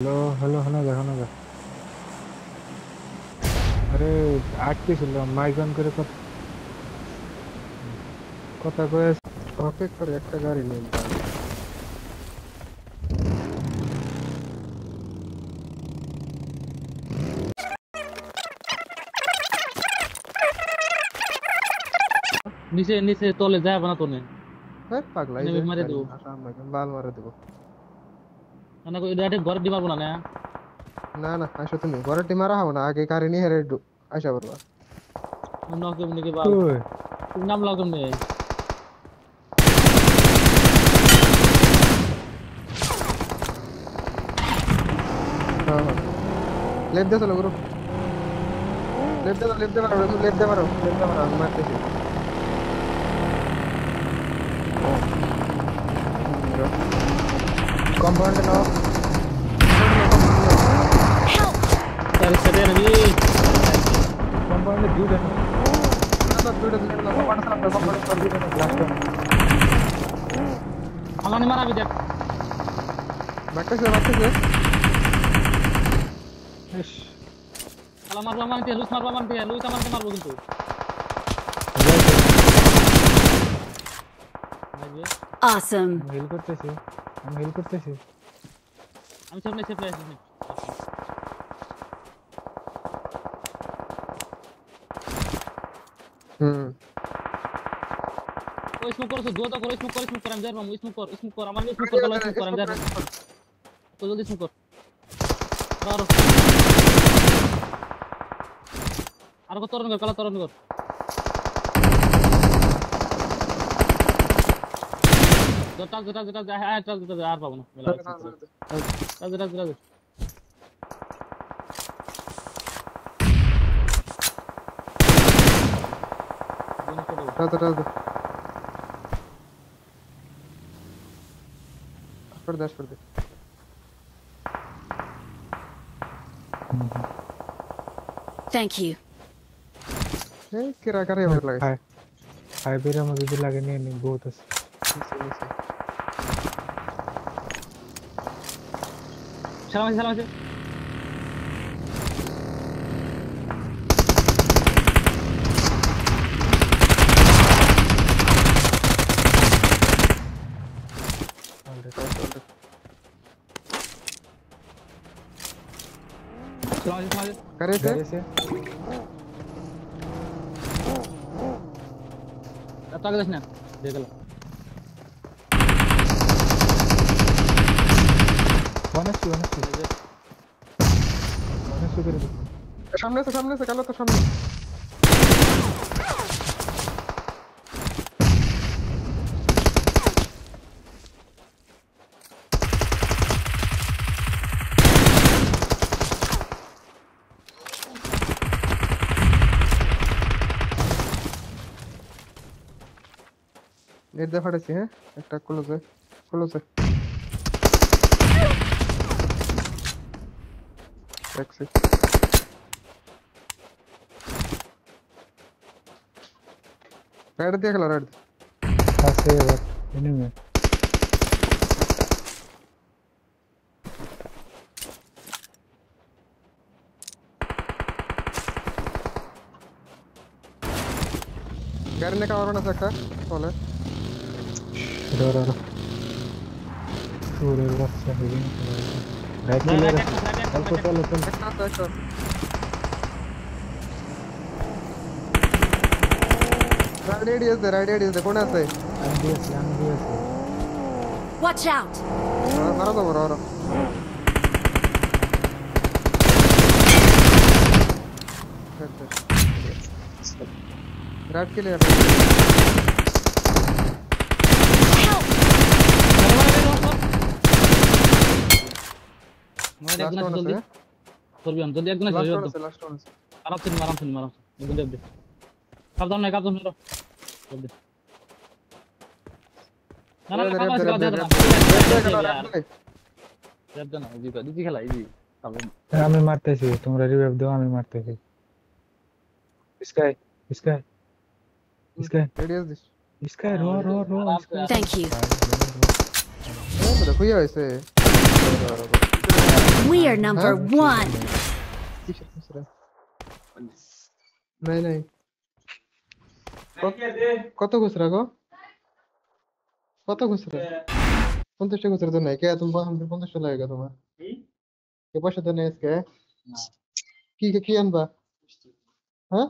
Hello hello শোনা যা আরে আটকে ছিল মাইক অন করে কথা কথা কয়ে অপেক্ষা করে একটা গাড়ি নিয়ে দাঁড়ানো। নিচে নিচে তলে যায় না তোনে হ্যাঁ পাগলা এই নেমে যে মারে গাড়ি দেবো আসা আমাকে বাল মারা দেবো। না ডাইরেক্ট ঘরে দিবা না না না না আসো তুমি ঘরের টিম মারা হবো না আগে গাড়ি নিয়ে হেরে আসা পারবা। নকে মুকে বাল ওই তুমি নাম লাগাম নে হ্যাঁ হ্যাঁ লেফট দিয়ে চলো গুরু লেফট দিয়ে মারো আমি মারতেছি। কম্পাউন্ডে নাও তার সাথে আমি কম্পাউন্ডে দুইটা লাস্ট আমানে মারাবি দেখ বাকতেছে ইস আলা মারবো মারতে লুজ মারবো মারতে লুজ আমারকে মারবো কিন্তু Awesome. আমি হেল করতেছি আমি সামনে সেফ আসছি হুম ওই স্মোক করছো দুটো করে স্মোক করে আমি যাবো স্মোক কর আমার স্মোক কর স্মোক কর আমি যাবো তো জলদি স্মোক কর আর কত তরণ কর কালা তরণ কর যেটা হ্যাঁ যেটা আর পাবো না রাজ कर दे Thank you. किरा करे और लगे हाय बेरा मुझे भी लगे नहीं बहुत है সালাম करे से তাকে দেখ না দেখলা वनस्पति करे सामने से कालो तो सामने नेट दे फाड़ेছি হ্যাঁ একটা ক্লোজে टैक्सी रेड देख लो रेड ऐसे बात एनिमी करने का और ना सकता बोले रो पूरे वक्त से ही राइट ले चलो राइट एडियस दे कोण আছে एमडीएस Watch out. मारो तो मारो राइट के लिए মানে একজন জলদি করবি আমি জলদি একজন আছে লাস্ট ওয়ান আরাম একজন দেব দে সাবধান না জলদি না দিদি খেলা ইজি আমি মারতেছি তোমরা রিভাইভ দাও আমি মারতেছি স্কাই रो Thank you. দেখো হইছে We are number one. কিসের খুচরা? নাই নাই, কত খুচরা গো? কত খুচরা? 50 টা খুচরা তো নাই কে? তুমি 50 টা লাগে তোমার কে? পয়সা তো নেই আজকে। কি কি আনবা? হ্যাঁ